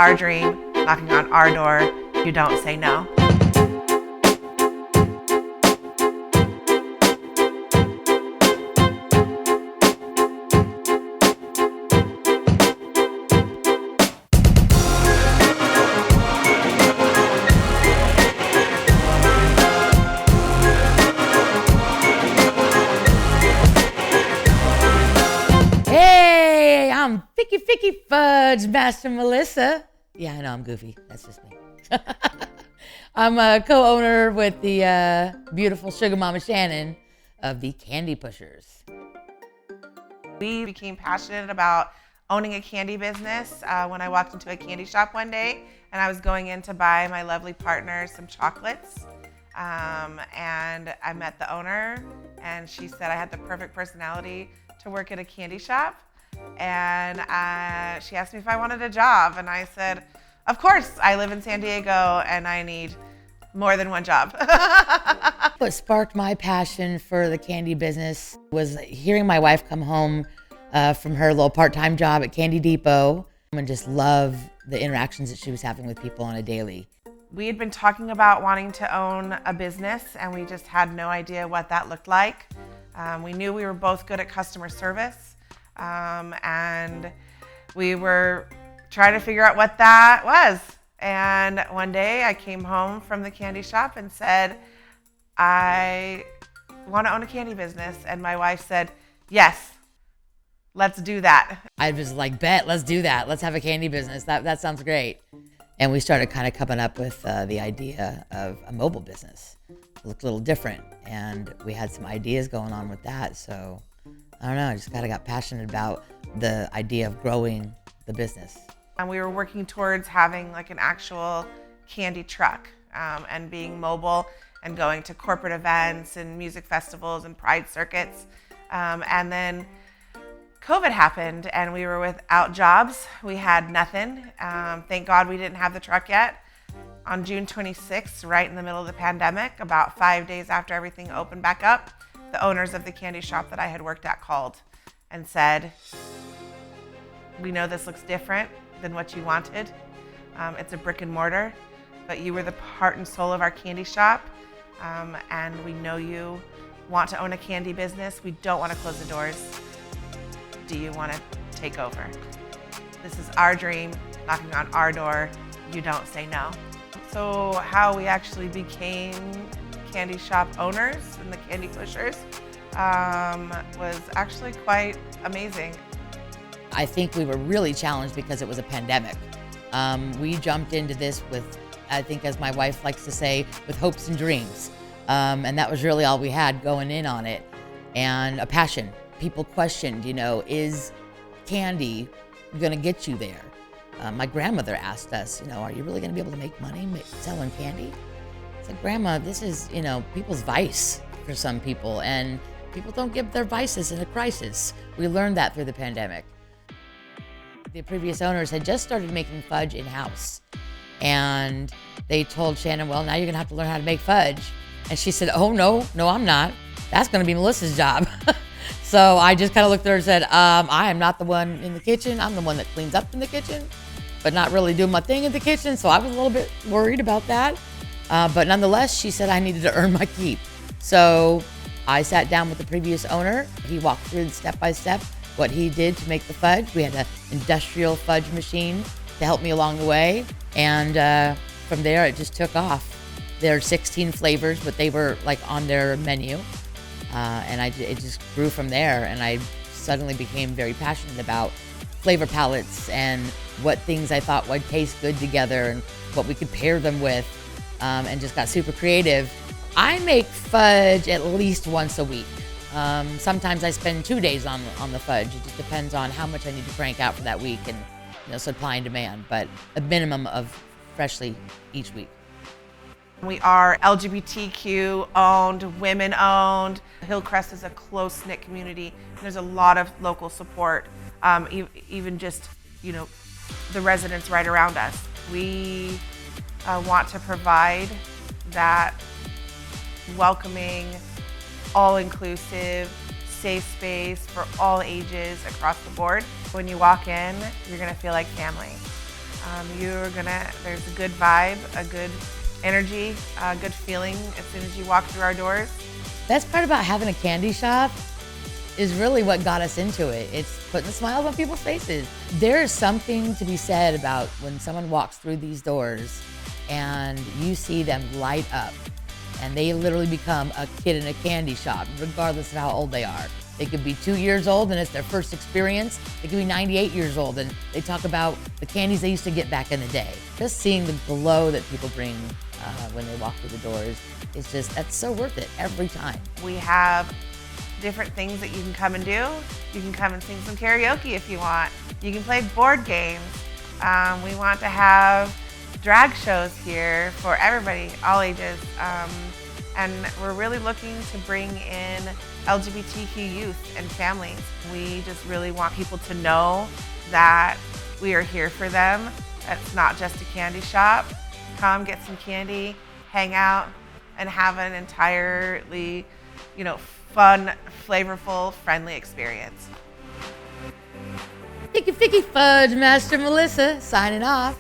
our dream, knocking on our door. You don't say no. Hey, I'm Ficky Fudge Master Melissa. Yeah, I know I'm goofy. That's just me. I'm a co-owner with the beautiful Sugar Mama Shannon of the Candy Pushers. We became passionate about owning a candy business when I walked into a candy shop one day and I was going in to buy my lovely partner some chocolates. And I met the owner and she said I had the perfect personality to work at a candy shop. And she asked me if I wanted a job and I said, of course, I live in San Diego and I need more than one job. What sparked my passion for the candy business was hearing my wife come home from her little part-time job at Candy Depot and just love the interactions that she was having with people on a daily. We had been talking about wanting to own a business and we just had no idea what that looked like. We knew we were both good at customer service and we were trying to figure out what that was. And one day I came home from the candy shop and said, I want to own a candy business. And my wife said, yes, let's do that. I was like, bet, let's do that. Let's have a candy business. That sounds great. And we started kind of coming up with the idea of a mobile business. It looked a little different and we had some ideas going on with that. So I don't know, I just kind of got passionate about the idea of growing the business. And we were working towards having like an actual candy truck and being mobile and going to corporate events and music festivals and pride circuits. And then COVID happened and we were without jobs. We had nothing. Thank God we didn't have the truck yet. On June 26th, right in the middle of the pandemic, about 5 days after everything opened back up, the owners of the candy shop that I had worked at called and said, we know this looks different than what you wanted. It's a brick and mortar, but you were the heart and soul of our candy shop. And we know you want to own a candy business. We don't want to close the doors. Do you want to take over? This is our dream, knocking on our door. You don't say no. So how we actually became candy shop owners and the Candy Pushers was actually quite amazing. I think we were really challenged because it was a pandemic. We jumped into this with, I think as my wife likes to say, with hopes and dreams. And that was really all we had going in on it. And a passion. People questioned, is candy gonna get you there? My grandmother asked us, are you really gonna be able to make money selling candy? It's like, Grandma, this is, people's vice for some people, and people don't give their vices in a crisis. We learned that through the pandemic. The previous owners had just started making fudge in-house, and they told Shannon, well, now you're gonna have to learn how to make fudge. And she said, oh, no, I'm not. That's gonna be Melissa's job. So I just kind of looked at her and said, I am not the one in the kitchen. I'm the one that cleans up in the kitchen, but not really doing my thing in the kitchen. So I was a little bit worried about that. But nonetheless, she said I needed to earn my keep. So I sat down with the previous owner. He walked through step by step what he did to make the fudge. We had an industrial fudge machine to help me along the way. And from there, it just took off. There are 16 flavors, but they were like on their menu. And it just grew from there. And I suddenly became very passionate about flavor palettes and what things I thought would taste good together and what we could pair them with, and just got super creative. I make fudge at least once a week. Sometimes I spend 2 days on the fudge. It just depends on how much I need to crank out for that week and supply and demand, but a minimum of freshly each week. We are LGBTQ owned, women owned. Hillcrest is a close-knit community. And there's a lot of local support, even just, the residents right around us. We want to provide that welcoming, all-inclusive, safe space for all ages across the board. When you walk in, you're gonna feel like family. There's a good vibe, a good energy, a good feeling as soon as you walk through our doors. Best part about having a candy shop is really what got us into it. It's putting smiles on people's faces. There is something to be said about when someone walks through these doors and you see them light up and they literally become a kid in a candy shop, regardless of how old they are. They could be 2 years old and it's their first experience. They could be 98 years old and they talk about the candies they used to get back in the day. Just seeing the glow that people bring when they walk through the doors that's so worth it every time. We have different things that you can come and do. You can come and sing some karaoke if you want. You can play board games. We want to have drag shows here for everybody, all ages. And we're really looking to bring in LGBTQ youth and families. We just really want people to know that we are here for them. It's not just a candy shop. Come get some candy, hang out, and have an entirely, fun, flavorful, friendly experience. Ficky Fudge, Master Melissa, signing off.